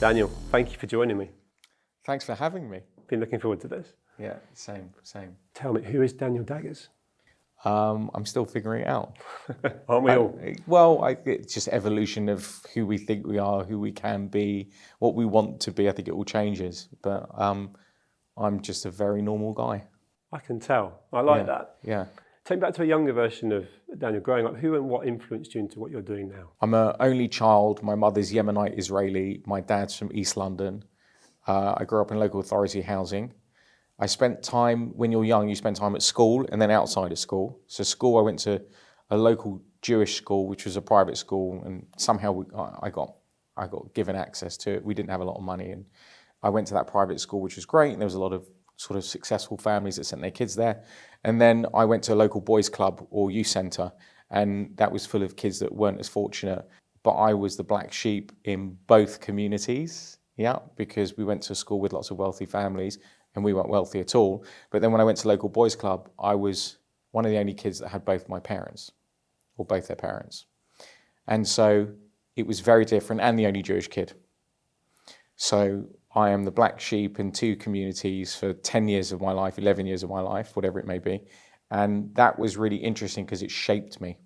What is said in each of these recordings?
Daniel, thank you for joining me. Thanks for having me. Been looking forward to this. Yeah, same. Tell me, who is Daniel Daggars? I'm still figuring it out. Aren't we all? It's just evolution of who we think we are, who we can be, what we want to be. I think it all changes, but I'm just a very normal guy. I can tell. I like that. Yeah. Take me back to a younger version of Daniel growing up. Who and what influenced you into what you're doing now? I'm an only child. My mother's Yemenite Israeli. My dad's from East London. I grew up in local authority housing. I spent time, when you're young, you spend time at school and then outside of school. So school, I went to a local Jewish school, which was a private school, and somehow I got given access to it. We didn't have a lot of money, and I went to that private school, which was great, and there was a lot of sort of successful families that sent their kids there. And then I went to a local boys club or youth centre, and that was full of kids that weren't as fortunate. But I was the black sheep in both communities, because we went to a school with lots of wealthy families, and we weren't wealthy at all. But then when I went to local boys club, I was one of the only kids that had both my parents, or both their parents. And so it was very different, and the only Jewish kid. So I am the black sheep in two communities for 10 years of my life, 11 years of my life, whatever it may be. And that was really interesting because it shaped me.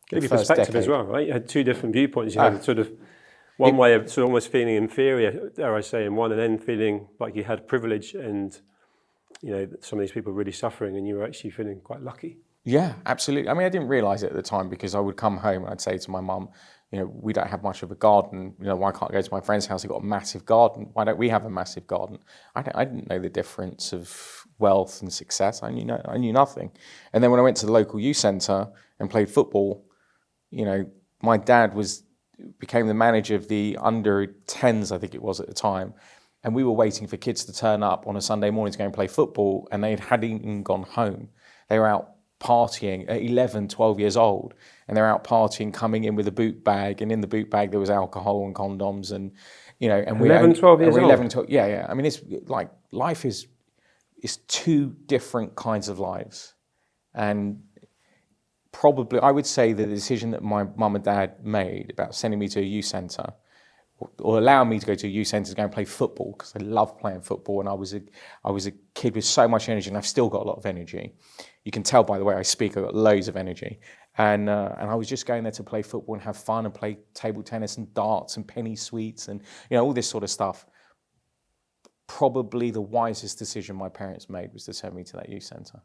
Gave you perspective as well, right? You had two different viewpoints. You had sort of one way of sort of almost feeling inferior, dare I say, in one, and then feeling like you had privilege and, you know, some of these people were really suffering and you were actually feeling quite lucky. Yeah, absolutely. I mean, I didn't realise it at the time because I would come home and I'd say to my mum, you know, we don't have much of a garden. You know, why can't I go to my friend's house? They've got a massive garden. Why don't we have a massive garden? I didn't know the difference of wealth and success. I knew nothing. And then when I went to the local youth centre and played football, you know, my dad became the manager of the under 10s, I think it was at the time. And we were waiting for kids to turn up on a Sunday morning to go and play football, and they hadn't even gone home. They were out partying at 11, 12 years old, and they're out partying, coming in with a boot bag, and in the boot bag there was alcohol and condoms, and you know, and 11, 12 years old. 11, 12, yeah. I mean, it's like life is two different kinds of lives, and probably I would say the decision that my mum and dad made about sending me to a youth centre, or allowing me to go to a youth centre to go and play football, because I love playing football, and I was a kid with so much energy, and I've still got a lot of energy. You can tell by the way I speak, I've got loads of energy. And I was just going there to play football and have fun and play table tennis and darts and penny sweets and, you know, all this sort of stuff. Probably the wisest decision my parents made was to send me to that youth centre.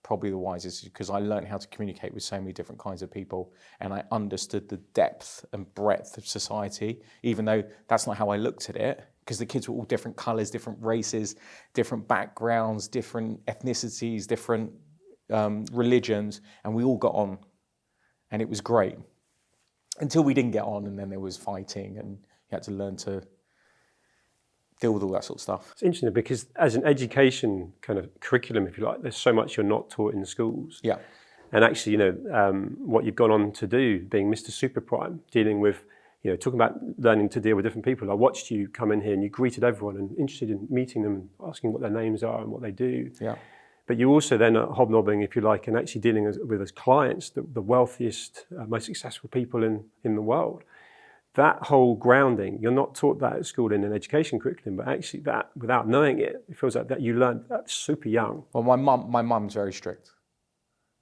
Probably the wisest, because I learned how to communicate with so many different kinds of people, and I understood the depth and breadth of society, even though that's not how I looked at it, because the kids were all different colours, different races, different backgrounds, different ethnicities, different religions, and we all got on, and it was great. Until we didn't get on, and then there was fighting, and you had to learn to deal with all that sort of stuff. It's interesting because as an education kind of curriculum, if you like, there's so much you're not taught in schools. Yeah. And actually, you know, what you've gone on to do, being Mr Superprime, dealing with, you know, talking about learning to deal with different people. I watched you come in here and you greeted everyone and interested in meeting them and asking what their names are and what they do. Yeah. But you also then are hobnobbing, if you like, and actually dealing with as clients, the wealthiest, most successful people in the world. That whole grounding, you're not taught that at school in an education curriculum, but actually that, without knowing it, it feels like that you learned that super young. Well, my mum's very strict.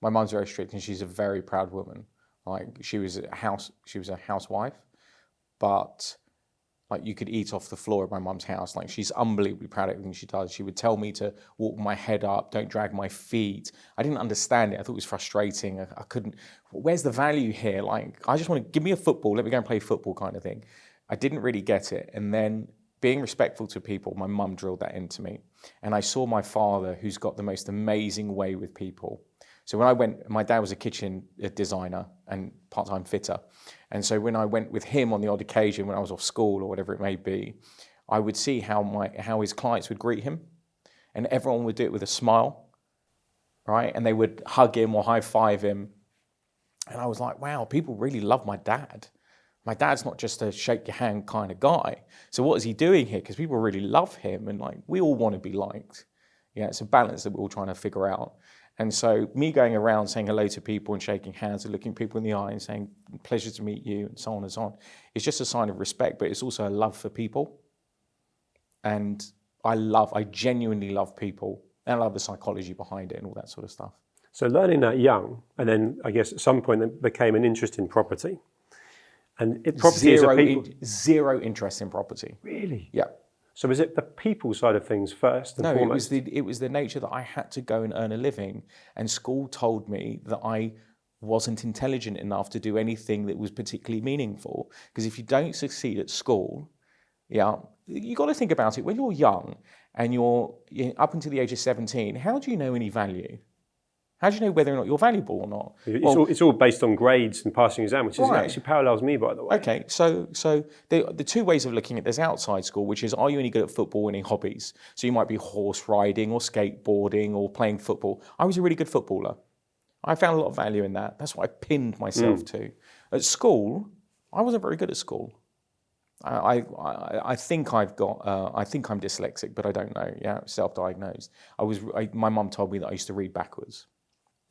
My mum's very strict, and she's a very proud woman. Like she was a housewife, but like you could eat off the floor of my mum's house. Like she's unbelievably proud of everything she does. She would tell me to walk my head up, don't drag my feet. I didn't understand it. I thought it was frustrating. I couldn't, where's the value here? Like, I just want to give me a football, let me go and play football kind of thing. I didn't really get it. And then being respectful to people, my mum drilled that into me. And I saw my father, who's got the most amazing way with people. So when I went, my dad was a kitchen designer and part-time fitter. And so when I went with him on the odd occasion when I was off school or whatever it may be, I would see how his clients would greet him. And everyone would do it with a smile, right? And they would hug him or high-five him. And I was like, wow, people really love my dad. My dad's not just a shake your hand kind of guy. So what is he doing here? Because people really love him, and like we all want to be liked. Yeah, it's a balance that we're all trying to figure out. And so me going around saying hello to people and shaking hands and looking people in the eye and saying, pleasure to meet you, and so on and so on, it's just a sign of respect, but it's also a love for people. And I genuinely love people, and I love the psychology behind it and all that sort of stuff. So learning that young, and then I guess at some point it became an interest in property. And property is a people... Zero interest in property. Really? Yeah. So was it the people side of things first and foremost? No, it was the nature that I had to go and earn a living, and school told me that I wasn't intelligent enough to do anything that was particularly meaningful. Because if you don't succeed at school, you got to think about it. When you're young and you're up until the age of 17, how do you know any value? How do you know whether or not you're valuable or not? It's all based on grades and passing exam, which actually parallels me, by the way. Okay, so the two ways of looking at this outside school, which is, are you any good at football, any hobbies? So you might be horse riding or skateboarding or playing football. I was a really good footballer. I found a lot of value in that. That's what I pinned myself to. At school, I wasn't very good at school. I think I think I'm dyslexic, but I don't know. Yeah, self-diagnosed. My mum told me that I used to read backwards.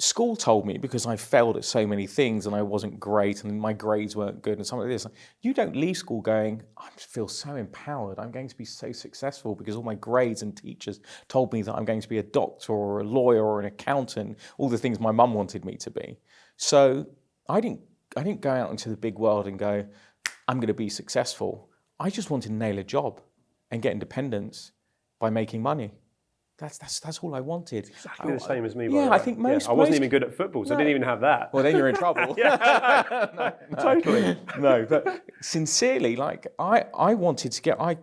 School told me, because I failed at so many things and I wasn't great and my grades weren't good and something like this, you don't leave school going, I feel so empowered, I'm going to be so successful because all my grades and teachers told me that I'm going to be a doctor or a lawyer or an accountant, all the things my mum wanted me to be. So I didn't go out into the big world and go, I'm going to be successful. I just wanted to nail a job and get independence by making money. That's all I wanted. Exactly the same as me. Yeah, I think most. I wasn't even good at football, so I didn't even have that. Well, then you're in trouble. No, totally. No, but sincerely, like I wanted to get. I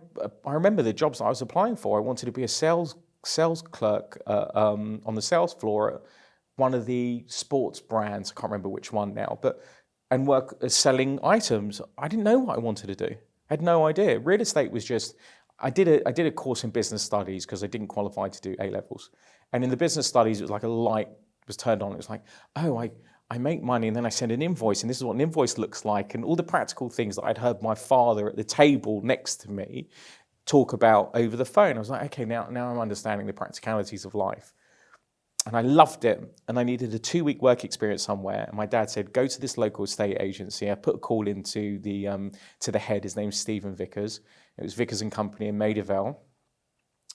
remember the jobs that I was applying for. I wanted to be a sales clerk on the sales floor at one of the sports brands. I can't remember which one now, and work selling items. I didn't know what I wanted to do. I had no idea. Real estate was just. I did a course in business studies because I didn't qualify to do A-levels. And in the business studies, it was like a light was turned on. It was like, oh, I make money and then I send an invoice and this is what an invoice looks like. And all the practical things that I'd heard my father at the table next to me talk about over the phone. I was like, okay, now I'm understanding the practicalities of life. And I loved it. And I needed a 2-week work experience somewhere. And my dad said, go to this local estate agency. I put a call into to the head. His name's Stephen Vickers. It was Vickers and Company in Maida Vale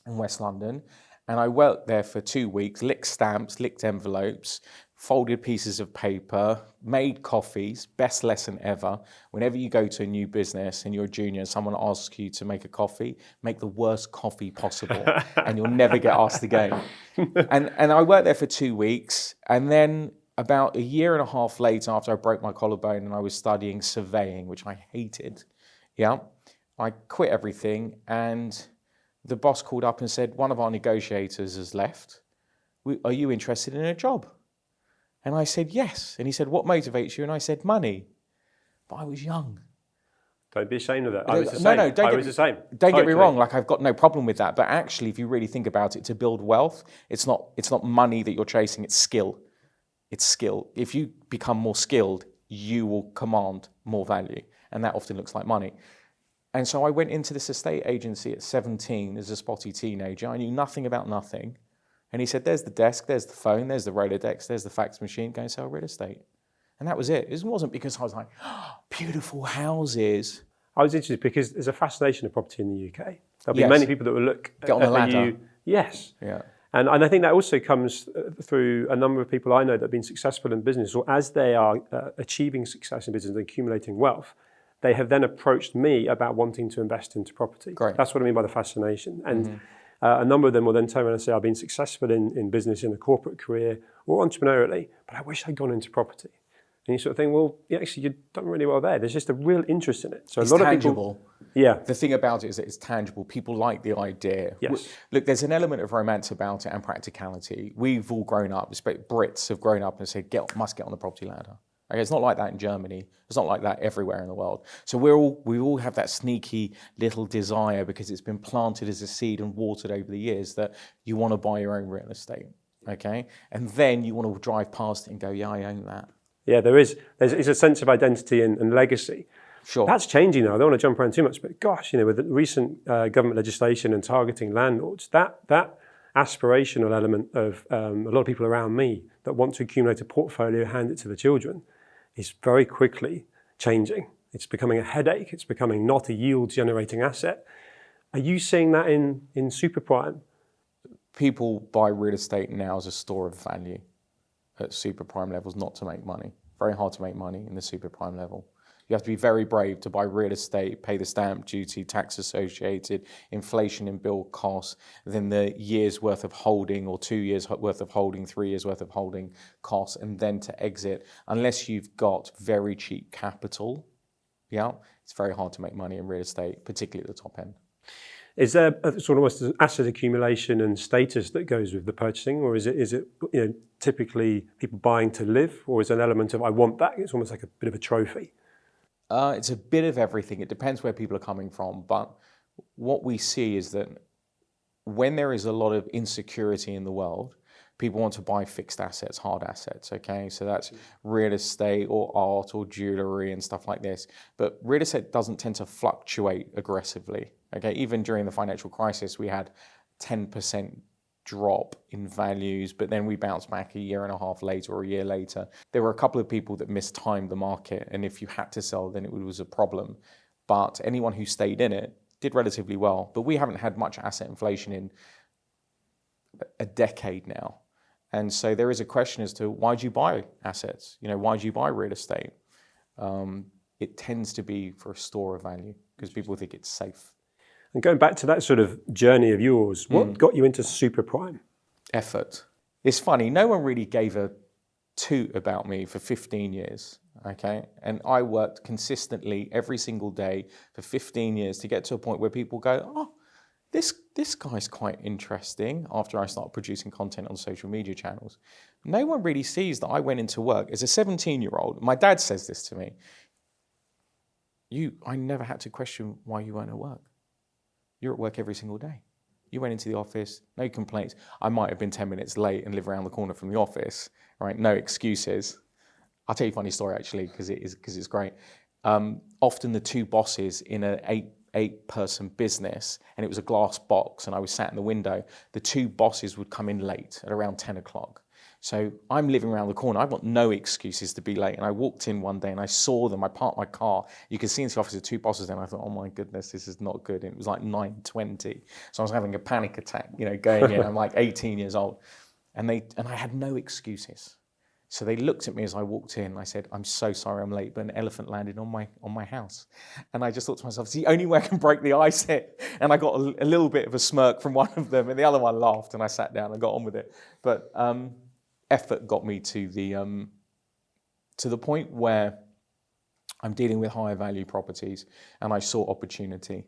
in West London. And I worked there for 2 weeks, licked stamps, licked envelopes, folded pieces of paper, made coffees, best lesson ever. Whenever you go to a new business and you're a junior and someone asks you to make a coffee, make the worst coffee possible and you'll never get asked again. And I worked there for 2 weeks. And then about 1.5 years later, after I broke my collarbone and I was studying surveying, which I hated, I quit everything, and the boss called up and said, one of our negotiators has left. Are you interested in a job? And I said, yes. And he said, what motivates you? And I said, money. But I was young. Don't be ashamed of that. I was the same. I was the same. Don't get me wrong, like I've got no problem with that. But actually, if you really think about it, to build wealth, it's not money that you're chasing, it's skill. It's skill. If you become more skilled, you will command more value. And that often looks like money. And so I went into this estate agency at 17 as a spotty teenager. I knew nothing about nothing. And he said, there's the desk, there's the phone, there's the Rolodex, there's the fax machine, go and sell real estate. And that was it. It wasn't because I was like, oh, beautiful houses. I was interested because there's a fascination of property in the UK. There'll be many people that will look get on the ladder. You. Yes. Yeah. And I think that also comes through a number of people I know that have been successful in business, or as they are achieving success in business and accumulating wealth, they have then approached me about wanting to invest into property. Great. That's what I mean by the fascination. And a number of them will then turn around and say, I've been successful in business, in a corporate career, or entrepreneurially, but I wish I'd gone into property. And you sort of think, well, actually, you've done really well there. There's just a real interest in it. So it's a lot tangible. Of people, yeah. The thing about it is that it's tangible. People like the idea. Yes. Look, there's an element of romance about it and practicality. We've all grown up, Brits have grown up and said, must get on the property ladder. Okay, it's not like that in Germany. It's not like that everywhere in the world. So we all have that sneaky little desire because it's been planted as a seed and watered over the years that you want to buy your own real estate. Okay, and then you want to drive past it and go, yeah, I own that. Yeah, there's a sense of identity and legacy. Sure. That's changing now. I don't want to jump around too much, but gosh, with the recent government legislation and targeting landlords, that aspirational element of a lot of people around me that want to accumulate a portfolio, hand it to the children, is very quickly changing. It's becoming a headache. It's becoming not a yield-generating asset. Are you seeing that in Superprime? People buy real estate now as a store of value at super prime levels, not to make money. Very hard to make money in the super prime level. You have to be very brave to buy real estate, pay the stamp duty, tax associated, inflation in build costs, then the year's worth of holding or 2 years worth of holding, 3 years worth of holding costs, and then to exit. Unless you've got very cheap capital, it's very hard to make money in real estate, particularly at the top end. Is there a sort of almost an asset accumulation and status that goes with the purchasing, or is it typically people buying to live, or is there an element of I want that? It's almost like a bit of a trophy. It's a bit of everything. It depends where people are coming from, but what we see is that when there is a lot of insecurity in the world, people want to buy fixed assets, hard assets, okay? So that's real estate or art or jewelry and stuff like this. But real estate doesn't tend to fluctuate aggressively, okay? Even during the financial crisis, we had 10% drop in values, but then we bounced back a year and a half later or a year later. There were a couple of people that mistimed the market, and if you had to sell, then it was a problem. But anyone who stayed in it did relatively well. But we haven't had much asset inflation in a decade now. And so there is a question as to why do you buy assets? Why do you buy real estate? It tends to be for a store of value because people think it's safe. And going back to that sort of journey of yours, what got you into Superprime? Effort. It's funny, no one really gave a toot about me for 15 years, okay? And I worked consistently every single day for 15 years to get to a point where people go, oh, this guy's quite interesting after I started producing content on social media channels. No one really sees that I went into work as a 17-year-old. My dad says this to me. I never had to question why you weren't at work. You're at work every single day. You went into the office, no complaints. I might have been 10 minutes late and live around the corner from the office, right? No excuses. I'll tell you a funny story actually, because it's great. Often the two bosses in an eight-person business, and it was a glass box, and I was sat in the window, the two bosses would come in late at around 10 o'clock. So I'm living around the corner. I've got no excuses to be late. And I walked in one day and I saw them. I parked my car. You could see into the office the two bosses there. And I thought, oh my goodness, this is not good. And it was like 9:20. So I was having a panic attack, going in. I'm like 18 years old. And I had no excuses. So they looked at me as I walked in. I said, I'm so sorry I'm late, but an elephant landed on my house. And I just thought to myself, it's the only way I can break the ice here. And I got a little bit of a smirk from one of them, and the other one laughed, and I sat down and got on with it. But effort got me to the point where I'm dealing with higher value properties, and I saw opportunity.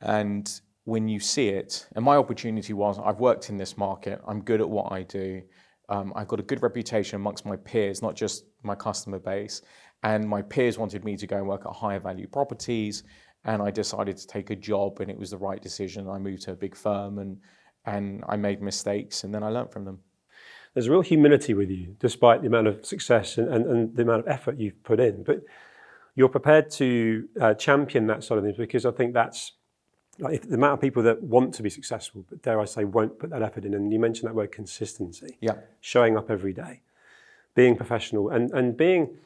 And when you see it, and my opportunity was, I've worked in this market, I'm good at what I do, I've got a good reputation amongst my peers, not just my customer base, and my peers wanted me to go and work at higher value properties, and I decided to take a job, and it was the right decision. I moved to a big firm, and I made mistakes, and then I learned from them. There's a real humility with you, despite the amount of success and the amount of effort you've put in. But you're prepared to champion that sort of thing, because I think that's like the amount of people that want to be successful, but dare I say, won't put that effort in. And you mentioned that word consistency. Yeah. Showing up every day, being professional, and being,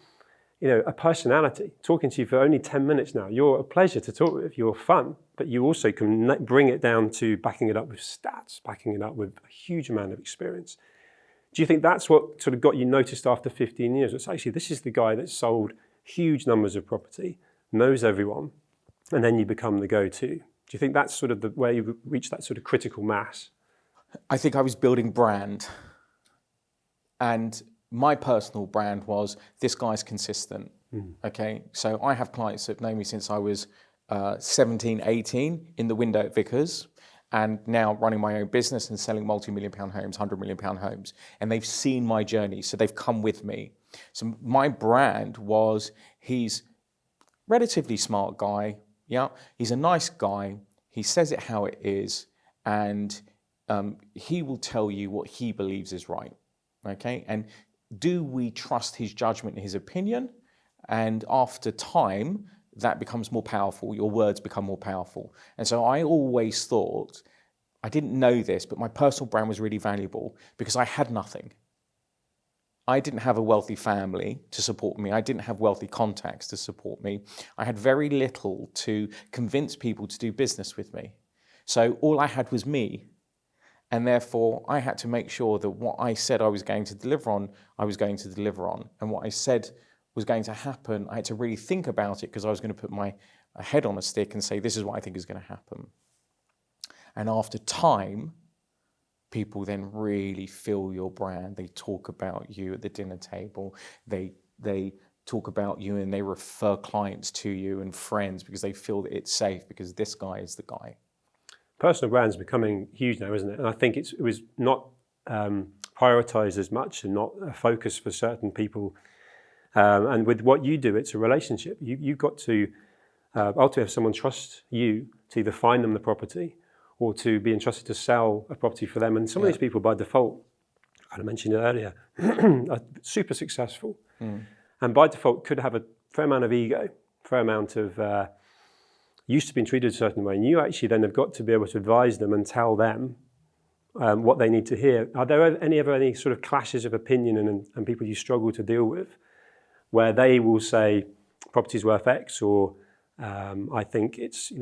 a personality. Talking to you for only 10 minutes now. You're a pleasure to talk with. You're fun, but you also can bring it down to backing it up with stats, backing it up with a huge amount of experience. Do you think that's what sort of got you noticed after 15 years? It's actually, this is the guy that sold huge numbers of property, knows everyone, and then you become the go-to. Do you think that's sort of where you reach that sort of critical mass? I think I was building brand. And my personal brand was, this guy's consistent, okay? So I have clients that know me since I was 17, 18 in the window at Vickers, and now running my own business and selling multi-million-pound homes, 100-million-pound homes. And they've seen my journey, so they've come with me. So my brand was, he's relatively smart guy, yeah? He's a nice guy, he says it how it is, and he will tell you what he believes is right, okay? And do we trust his judgment and his opinion? And after time, that becomes more powerful. Your words become more powerful. And so I always thought, I didn't know this, but my personal brand was really valuable because I had nothing. I didn't have a wealthy family to support me. I didn't have wealthy contacts to support me. I had very little to convince people to do business with me. So all I had was me. And therefore, I had to make sure that what I said I was going to deliver on, I was going to deliver on. And what I said was going to happen, I had to really think about it because I was going to put my head on a stick and say, this is what I think is going to happen. And after time, people then really feel your brand. They talk about you at the dinner table. They talk about you and they refer clients to you and friends because they feel that it's safe because this guy is the guy. Personal brand's becoming huge now, isn't it? And I think it was not prioritized as much and not a focus for certain people. And with what you do, it's a relationship. You've got to ultimately have someone trust you to either find them the property or to be entrusted to sell a property for them. And some of these people, by default, I mentioned it earlier, are super successful. And by default could have a fair amount of ego, fair amount of used to being treated a certain way. And you actually then have got to be able to advise them and tell them what they need to hear. Are there ever any sort of clashes of opinion and people you struggle to deal with where they will say property's worth X or I think it's,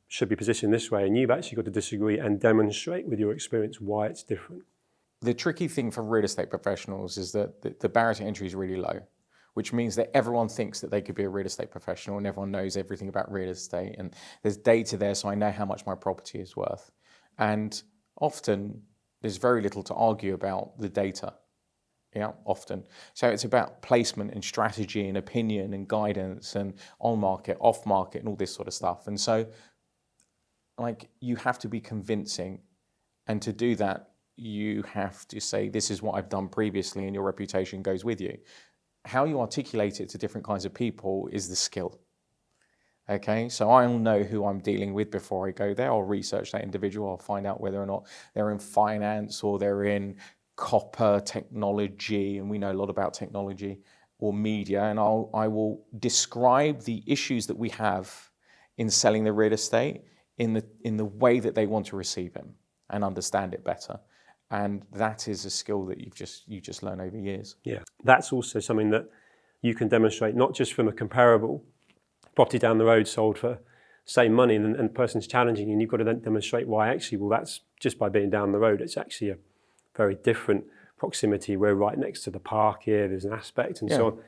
should be positioned this way, and you've actually got to disagree and demonstrate with your experience why it's different? The tricky thing for real estate professionals is that the barrier to entry is really low, which means that everyone thinks that they could be a real estate professional and everyone knows everything about real estate and there's data there, so I know how much my property is worth. And often there's very little to argue about the data. Yeah, often. So it's about placement and strategy and opinion and guidance and on market, off market and all this sort of stuff. And so you have to be convincing, and to do that, you have to say, this is what I've done previously and your reputation goes with you. How you articulate it to different kinds of people is the skill. Okay, so I'll know who I'm dealing with before I go there. I'll research that individual. I'll find out whether or not they're in finance or they're in copper technology, and we know a lot about technology, or media, and I will describe the issues that we have in selling the real estate in the way that they want to receive it and understand it better. And that is a skill that you just learn over years. Yeah, that's also something that you can demonstrate, not just from a comparable property down the road sold for same money and the person's challenging you, and you've got to then demonstrate why actually, well, that's just by being down the road, it's actually a very different proximity. We're right next to the park here, there's an aspect and so on.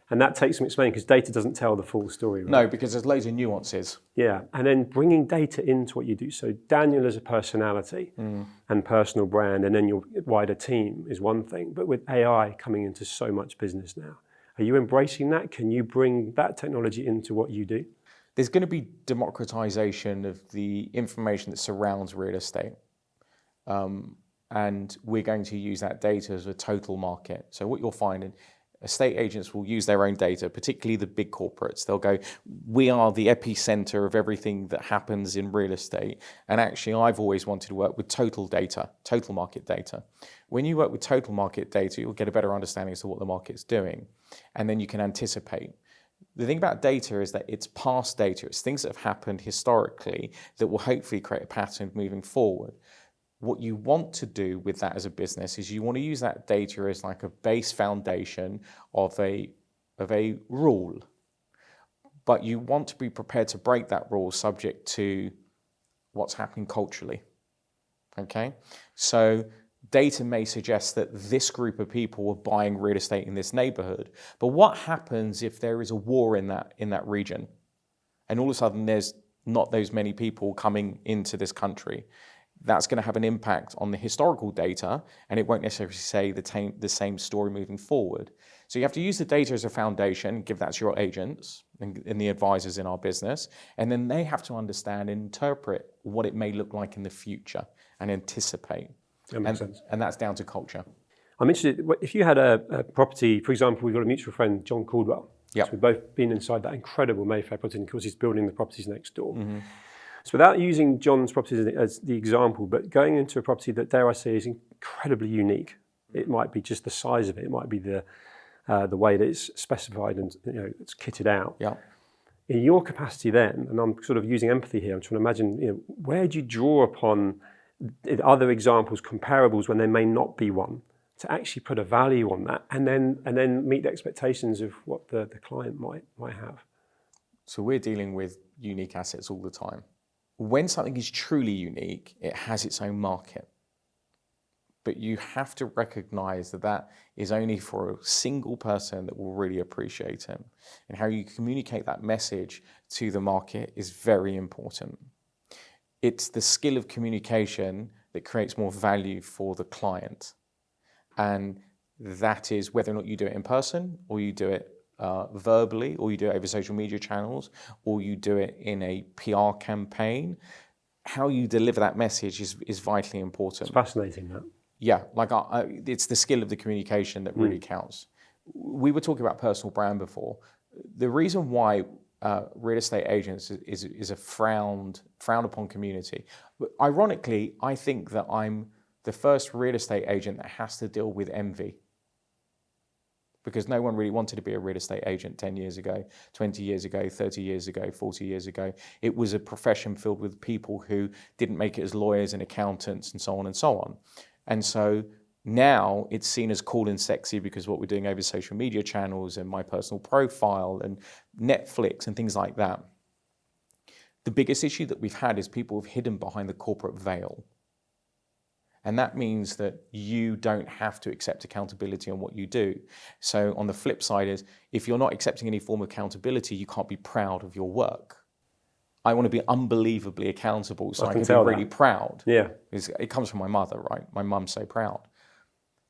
And that takes some explaining because data doesn't tell the full story, right? No, because there's loads of nuances. Yeah, and then bringing data into what you do. So Daniel as a personality and personal brand, and then your wider team is one thing. But with AI coming into so much business now, are you embracing that? Can you bring that technology into what you do? There's going to be democratization of the information that surrounds real estate. And we're going to use that data as a total market. So what you'll find, estate agents will use their own data, particularly the big corporates. They'll go, we are the epicenter of everything that happens in real estate. And actually, I've always wanted to work with total data, total market data. When you work with total market data, you'll get a better understanding as to what the market's doing. And then you can anticipate. The thing about data is that it's past data. It's things that have happened historically that will hopefully create a pattern moving forward. What you want to do with that as a business is you want to use that data as like a base foundation of a rule. But you want to be prepared to break that rule subject to what's happening culturally. Okay? So data may suggest that this group of people are buying real estate in this neighborhood. But what happens if there is a war in that region? And all of a sudden there's not those many people coming into this country. That's going to have an impact on the historical data, and it won't necessarily say the same story moving forward. So you have to use the data as a foundation, give that to your agents and the advisors in our business, and then they have to understand and interpret what it may look like in the future and anticipate. That makes sense. And that's down to culture. I'm interested, if you had a property, for example, we've got a mutual friend, John Caldwell. Yeah. So we've both been inside that incredible Mayfair property, and of course he's building the properties next door. So without using John's properties as the example, but going into a property that, dare I say, is incredibly unique. It might be just the size of it. It might be the way that it's specified and it's kitted out. Yeah. In your capacity then, and I'm sort of using empathy here, I'm trying to imagine, where do you draw upon other examples, comparables when there may not be one, to actually put a value on that, and then meet the expectations of what the client might have. So we're dealing with unique assets all the time. When something is truly unique, it has its own market. But you have to recognize that that is only for a single person that will really appreciate it. And how you communicate that message to the market is very important. It's the skill of communication that creates more value for the client. And that is whether or not you do it in person, or you do it verbally, or you do it over social media channels, or you do it in a PR campaign. How you deliver that message is vitally important. It's fascinating, that. Yeah, like it's the skill of the communication that really counts. We were talking about personal brand before. The reason why real estate agents is a frowned upon community. But ironically, I think that I'm the first real estate agent that has to deal with envy. Because no one really wanted to be a real estate agent 10 years ago, 20 years ago, 30 years ago, 40 years ago. It was a profession filled with people who didn't make it as lawyers and accountants and so on and so on. And so now it's seen as cool and sexy because what we're doing over social media channels and my personal profile and Netflix and things like that. The biggest issue that we've had is people have hidden behind the corporate veil. And that means that you don't have to accept accountability on what you do. So on the flip side is, if you're not accepting any form of accountability, you can't be proud of your work. I want to be unbelievably accountable so I can be really proud. Yeah. It comes from my mother, right? My mum's so proud.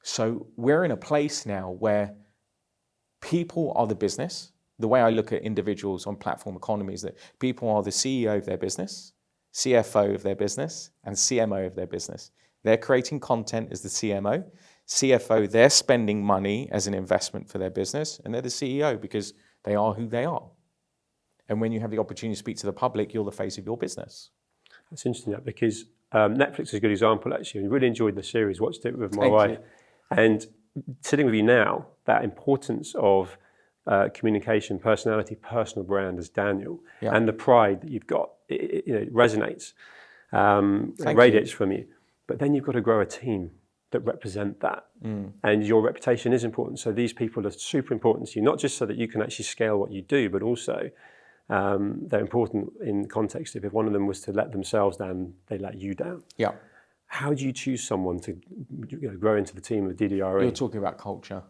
So we're in a place now where people are the business. The way I look at individuals on platform economy is that people are the CEO of their business, CFO of their business, and CMO of their business. They're creating content as the CMO. CFO, they're spending money as an investment for their business, and they're the CEO because they are who they are. And when you have the opportunity to speak to the public, you're the face of your business. That's interesting, that, because Netflix is a good example, actually. I really enjoyed the series, watched it with my wife. And sitting with you now, that importance of communication, personality, personal brand as Daniel, and the pride that you've got, it resonates, it radiates from you. But then you've got to grow a team that represent that. And your reputation is important. So these people are super important to you, not just so that you can actually scale what you do, but also they're important in the context of if one of them was to let themselves down, they let you down. Yeah. How do you choose someone to grow into the team of DDRE? You're talking about culture.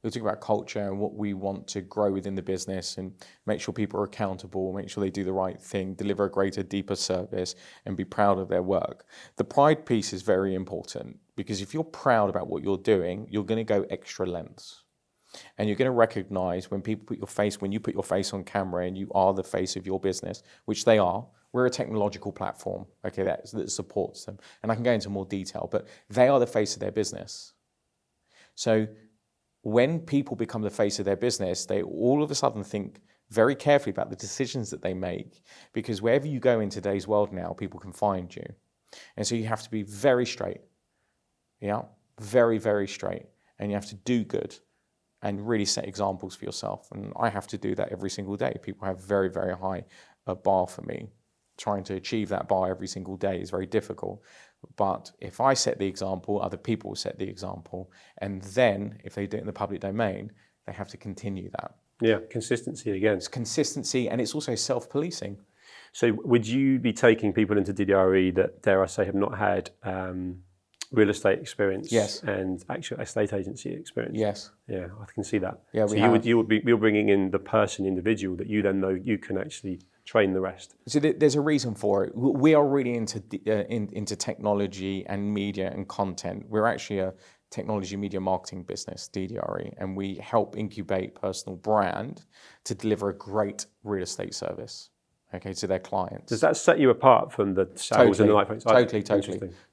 You're talking about culture and what we want to grow within the business and make sure people are accountable, make sure they do the right thing, deliver a greater, deeper service, and be proud of their work. The pride piece is very important because if you're proud about what you're doing, you're going to go extra lengths. And you're going to recognize when you put your face on camera and you are the face of your business, which they are. We're a technological platform, okay, that supports them. And I can go into more detail, but they are the face of their business. So when people become the face of their business, they all of a sudden think very carefully about the decisions that they make, because wherever you go in today's world now, people can find you. And so you have to be very straight, very, very straight. And you have to do good and really set examples for yourself. And I have to do that every single day. People have very, very high bar for me. Trying to achieve that bar every single day is very difficult. But if I set the example, other people will set the example. And then if they do it in the public domain, they have to continue that. Yeah, consistency again. It's consistency, and it's also self-policing. So would you be taking people into DDRE that, dare I say, have not had real estate experience? Yes. And actual estate agency experience? Yes. Yeah, I can see that. Yeah, so you're bringing in the individual that you then know you can actually train the rest. So there's a reason for it. We are really into technology and media and content. We're actually a technology media marketing business, DDRE, and we help incubate personal brand to deliver a great real estate service, okay, to their clients. Does that set you apart from the sales and the life?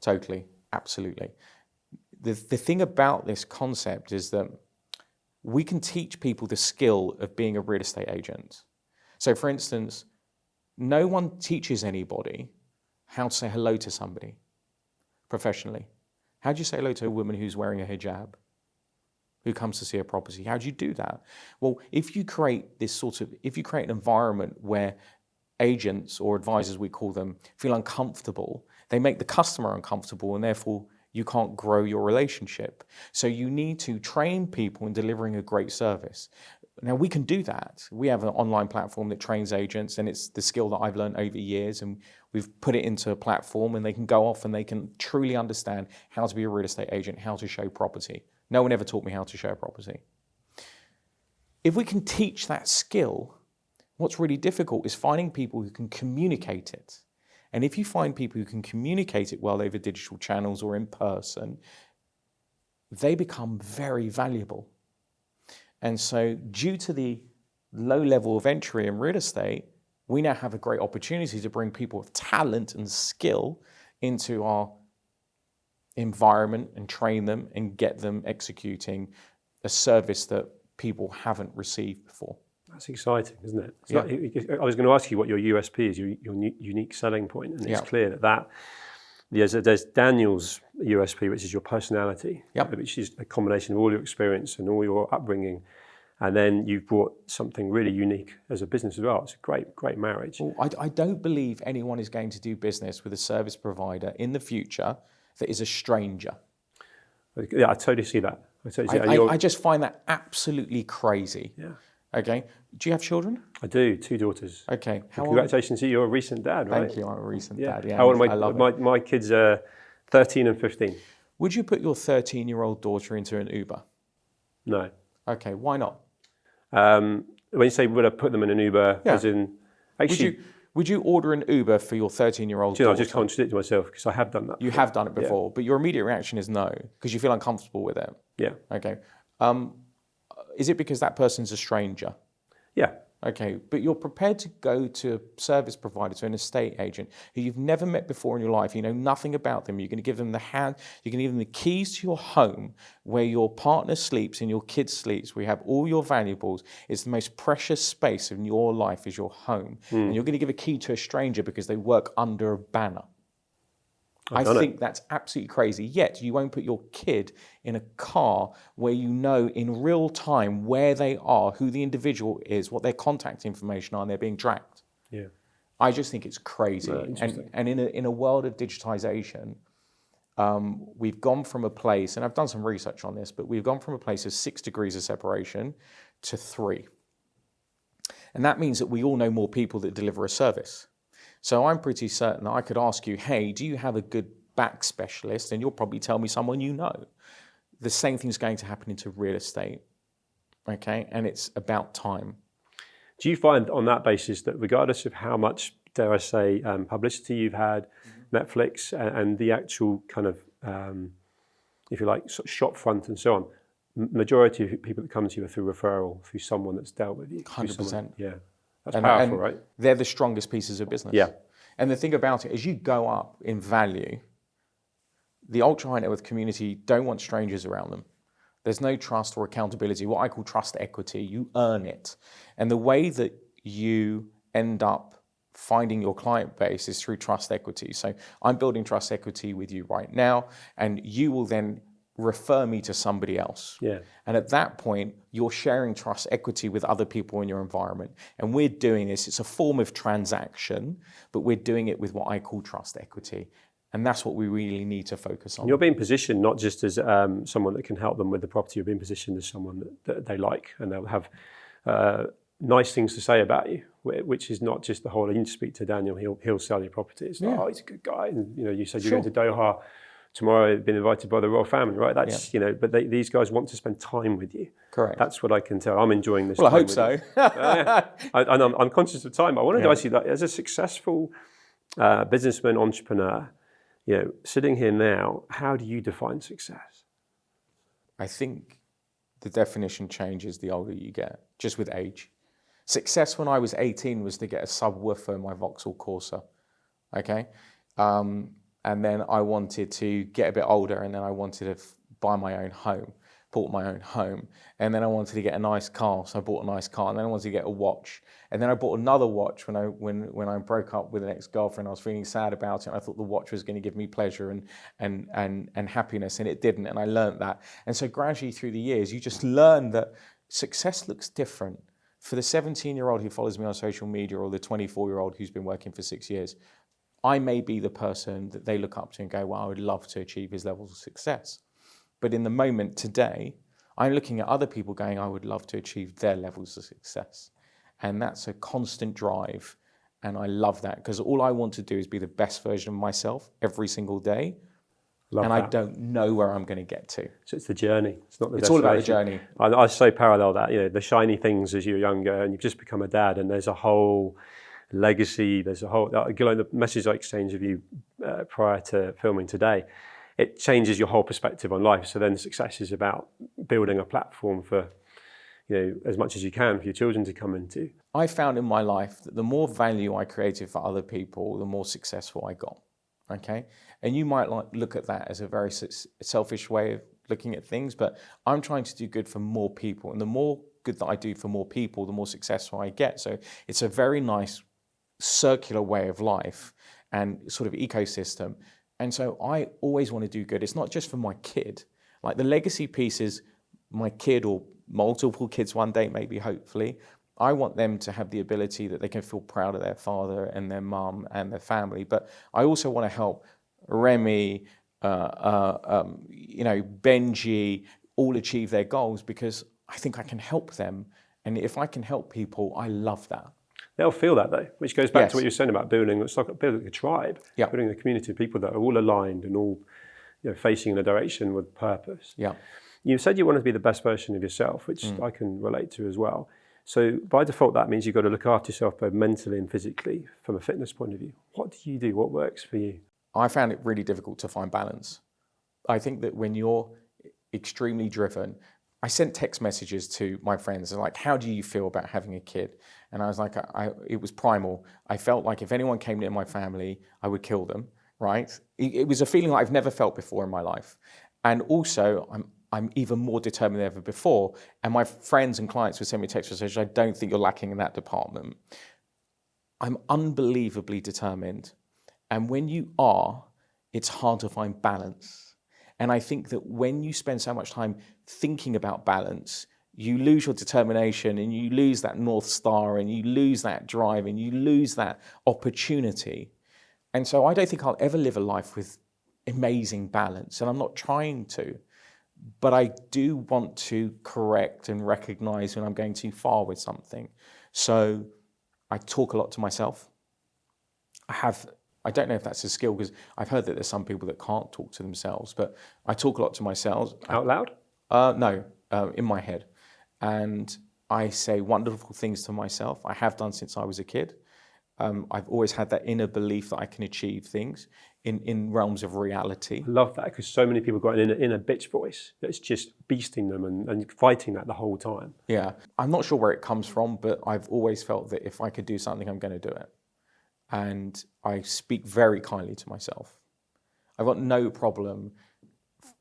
Totally, absolutely. The thing about this concept is that we can teach people the skill of being a real estate agent. So for instance, no one teaches anybody how to say hello to somebody professionally. How do you say hello to a woman who's wearing a hijab, who comes to see a property? How do you do that? Well, if you create an environment where agents, or advisors we call them, feel uncomfortable, They make the customer uncomfortable, and therefore you can't grow your relationship. So you need to train people in delivering a great service. Now, we can do that. We have an online platform that trains agents, and it's the skill that I've learned over years, and we've put it into a platform, and they can go off and they can truly understand how to be a real estate agent, how to show property. No one ever taught me how to show property. If we can teach that skill, what's really difficult is finding people who can communicate it. And if you find people who can communicate it well over digital channels or in person, they become very valuable. And so due to the low level of entry in real estate, we now have a great opportunity to bring people with talent and skill into our environment and train them and get them executing a service that people haven't received before. That's exciting, isn't it? Yeah. I was going to ask you what your USP is, your unique selling point, and it's clear that there's Daniel's USP, which is your personality, which is a combination of all your experience and all your upbringing, and then you've brought something really unique as a business as well. It's a great marriage. Well, I don't believe anyone is going to do business with a service provider in the future that is a stranger. Yeah, I totally see that. I just find that absolutely crazy. Yeah. Okay. Do you have children? I do, 2 daughters. Okay. Congratulations to you. You're a recent dad, right? Thank you. I'm a recent dad. Yeah. How old are my kids are 13 and 15. Would you put your 13-year-old daughter into an Uber? No. Okay. Why not? When you say would I put them in an Uber, as in actually. Would you order an Uber for your 13-year-old daughter? I just contradicted myself because I have done that. You have done it before, but your immediate reaction is no because you feel uncomfortable with it. Yeah. Okay. Is it because that person's a stranger? Yeah. Okay, but you're prepared to go to a service provider, to an estate agent who you've never met before in your life, you know nothing about them, you're going to give them you're going to give them the keys to your home where your partner sleeps and your kid sleeps, where you have all your valuables. It's the most precious space in your life is your home. And you're going to give a key to a stranger because they work under a banner. I think that's absolutely crazy. Yet you won't put your kid in a car where you know in real time where they are, who the individual is, what their contact information are, and they're being tracked. Yeah. I just think it's crazy. And in a world of digitization, we've gone from a place, and I've done some research on this, but we've gone from a place of 6 degrees of separation to 3. And that means that we all know more people that deliver a service. So I'm pretty certain that I could ask you, hey, do you have a good back specialist? And you'll probably tell me someone you know. The same thing's going to happen into real estate, okay? And it's about time. Do you find on that basis that regardless of how much, dare I say, publicity you've had, Netflix and the actual kind of, if you like, sort of shop front and so on, majority of people that come to you are through referral, through someone that's dealt with you? 100%. Yeah. That's powerful, right? They're the strongest pieces of business. Yeah. And the thing about it, as you go up in value, the ultra high net worth community don't want strangers around them. There's no trust or accountability, what I call trust equity. You earn it. And the way that you end up finding your client base is through trust equity. So I'm building trust equity with you right now, and you will then refer me to somebody else. Yeah. And at that point, you're sharing trust equity with other people in your environment. And we're doing this, it's a form of transaction, but we're doing it with what I call trust equity. And that's what we really need to focus on. And you're being positioned not just as someone that can help them with the property, you're being positioned as someone that they like, and they'll have nice things to say about you, which is not just the whole, you need to speak to Daniel, he'll sell your property. It's like, oh, he's a good guy. And you said you're going to Doha tomorrow, been invited by the royal family, right? That's, but these guys want to spend time with you. Correct. That's what I can tell. I'm enjoying this. Well, I hope so. I'm conscious of time. I wanted to ask you that as a successful businessman, entrepreneur, sitting here now, how do you define success? I think the definition changes the older you get, just with age. Success when I was 18 was to get a subwoofer in my Vauxhall Corsa, okay? And then I wanted to get a bit older, and then I wanted to buy my own home, bought my own home. And then I wanted to get a nice car, so I bought a nice car. And then I wanted to get a watch. And then I bought another watch when I broke up with an ex-girlfriend. I was feeling sad about it, and I thought the watch was going to give me pleasure and happiness, and it didn't, and I learned that. And so gradually through the years, you just learn that success looks different. For the 17-year-old who follows me on social media, or the 24-year-old who's been working for 6 years, I may be the person that they look up to and go, well, I would love to achieve his levels of success. But in the moment today, I'm looking at other people going, I would love to achieve their levels of success. And that's a constant drive. And I love that because all I want to do is be the best version of myself every single day. Love and that. I don't know where I'm going to get to. So it's the journey. It's not the It's all about the destination. journey. I so parallel that, the shiny things as you're younger and you've just become a dad, and there's a whole legacy. There's a whole, the message I exchanged with you prior to filming today, it changes your whole perspective on life. So then success is about building a platform for, as much as you can for your children to come into. I found in my life that the more value I created for other people, the more successful I got. Okay, and you might look at that as a very selfish way of looking at things, but I'm trying to do good for more people, and the more good that I do for more people, the more successful I get. So it's a very nice circular way of life and sort of ecosystem. And so I always want to do good. It's not just for my kid. Like the legacy piece is my kid or multiple kids one day, maybe, hopefully. I want them to have the ability that they can feel proud of their father and their mum and their family. But I also want to help Remy, Benji, all achieve their goals because I think I can help them. And if I can help people, I love that. They'll feel that though, which goes back Yes. to what you were saying about building. It's like building a tribe, Yeah. building a community of people that are all aligned and all, facing in a direction with purpose. Yeah. You said you wanted to be the best version of yourself, which I can relate to as well. So by default, that means you've got to look after yourself both mentally and physically from a fitness point of view. What do you do? What works for you? I found it really difficult to find balance. I think that when you're extremely driven, I sent text messages to my friends like, how do you feel about having a kid? And I was like, it was primal. I felt like if anyone came near my family, I would kill them, right? It was a feeling I've never felt before in my life. And also, I'm even more determined than ever before. And my friends and clients would send me text messages, I don't think you're lacking in that department. I'm unbelievably determined. And when you are, it's hard to find balance. And I think that when you spend so much time thinking about balance, you lose your determination and you lose that North Star and you lose that drive and you lose that opportunity. And so I don't think I'll ever live a life with amazing balance. And I'm not trying to. But I do want to correct and recognize when I'm going too far with something. So I talk a lot to myself. I don't know if that's a skill because I've heard that there's some people that can't talk to themselves, but I talk a lot to myself. Out loud? No, in my head. And I say wonderful things to myself. I have done since I was a kid. I've always had that inner belief that I can achieve things in realms of reality. I love that because so many people got an inner bitch voice that's just beasting them and fighting that the whole time. Yeah, I'm not sure where it comes from, but I've always felt that if I could do something, I'm going to do it. And I speak very kindly to myself. I've got no problem.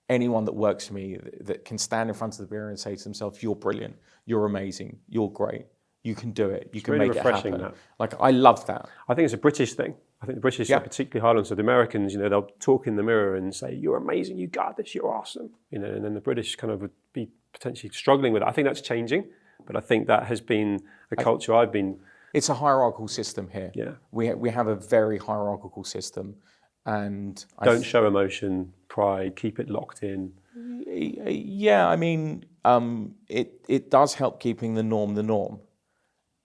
Anyone that works for me that can stand in front of the mirror and say to themselves, you're brilliant, you're amazing, you're great, you can do it, you can really make it refreshing, happen. that. Like, I love that. I think it's a British thing. I think the British are particularly hard on. So the Americans, they'll talk in the mirror and say, you're amazing, you got this, you're awesome. And then the British kind of would be potentially struggling with it. I think that's changing, but I think that has been a culture I've been... It's a hierarchical system here. Yeah. We have a very hierarchical system. And don't show emotion, pride, keep it locked in. Yeah, I mean, it does help keeping the norm.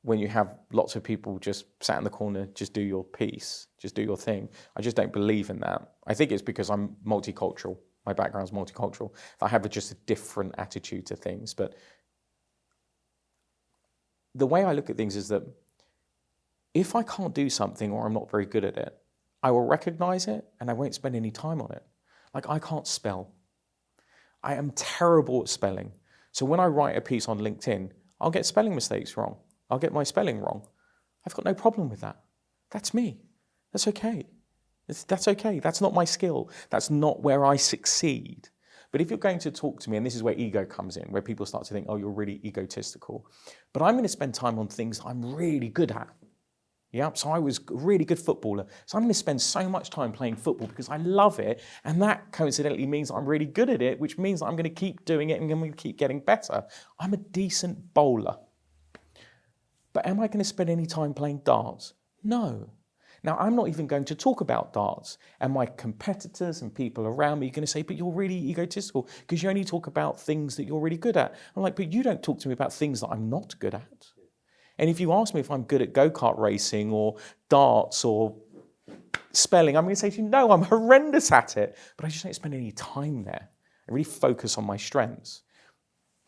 When you have lots of people just sat in the corner, just do your piece, just do your thing. I just don't believe in that. I think it's because I'm multicultural. My background's multicultural. I have just a different attitude to things. But the way I look at things is that if I can't do something or I'm not very good at it, I will recognize it and I won't spend any time on it. Like, I can't spell. I am terrible at spelling. So when I write a piece on LinkedIn, I'll get spelling mistakes wrong. I'll get my spelling wrong. I've got no problem with that. That's me. That's okay. That's okay. That's not my skill. That's not where I succeed. But if you're going to talk to me, and this is where ego comes in, where people start to think, oh, you're really egotistical. But I'm going to spend time on things I'm really good at. Yeah, so I was a really good footballer. So I'm going to spend so much time playing football because I love it. And that coincidentally means I'm really good at it, which means that I'm going to keep doing it and I'm going to keep getting better. I'm a decent bowler. But am I going to spend any time playing darts? No. Now, I'm not even going to talk about darts, and my competitors and people around me are going to say, but you're really egotistical because you only talk about things that you're really good at. I'm like, but you don't talk to me about things that I'm not good at. And if you ask me if I'm good at go-kart racing or darts or spelling, I'm going to say to you, no, I'm horrendous at it, but I just don't spend any time there. I really focus on my strengths.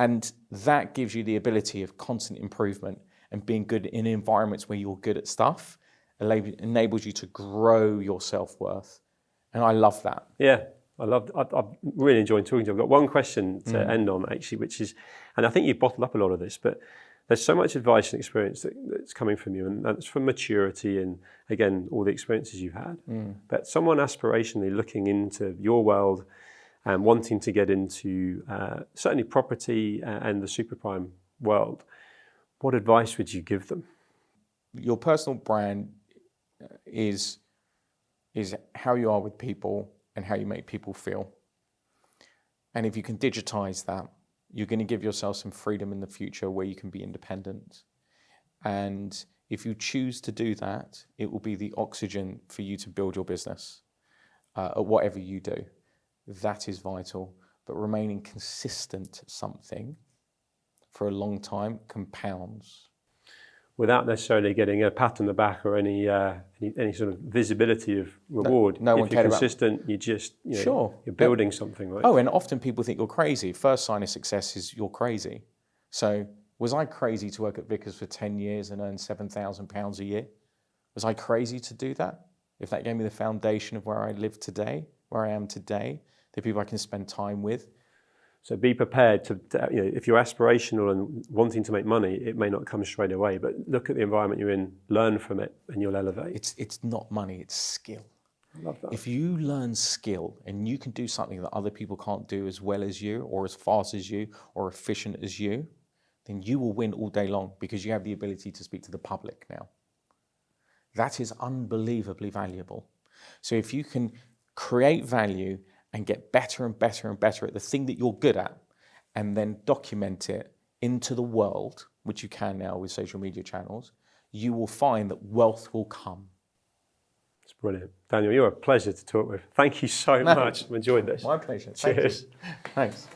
And that gives you the ability of constant improvement, and being good in environments where you're good at stuff enables you to grow your self-worth. And I love that. Yeah, I'm really enjoying talking to you. I've got one question to end on, actually, which is, and I think you've bottled up a lot of this, but there's so much advice and experience that's coming from you, and that's from maturity and, again, all the experiences you've had. But someone aspirationally looking into your world and wanting to get into certainly property and the superprime world, what advice would you give them? Your personal brand is how you are with people and how you make people feel. And if you can digitize that, you're going to give yourself some freedom in the future where you can be independent. And if you choose to do that, it will be the oxygen for you to build your business at whatever you do. That is vital. But remaining consistent at something for a long time compounds. Without necessarily getting a pat on the back or any sort of visibility of reward. No one cared about. If you're consistent, you just, Sure. You're building something, right? Oh, and often people think you're crazy. First sign of success is you're crazy. So was I crazy to work at Vickers for 10 years and earn £7,000 a year? Was I crazy to do that? If that gave me the foundation of where I live today, where I am today, the people I can spend time with. So be prepared to if you're aspirational and wanting to make money, it may not come straight away, but look at the environment you're in, learn from it, and you'll elevate. It's not money, it's skill. I love that. If you learn skill and you can do something that other people can't do as well as you, or as fast as you, or efficient as you, then you will win all day long because you have the ability to speak to the public now. That is unbelievably valuable. So if you can create value and get better and better and better at the thing that you're good at, and then document it into the world, which you can now with social media channels, you will find that wealth will come. It's brilliant. Daniel, you're a pleasure to talk with. Thank you so much. I've enjoyed this. My pleasure. Cheers. Thanks.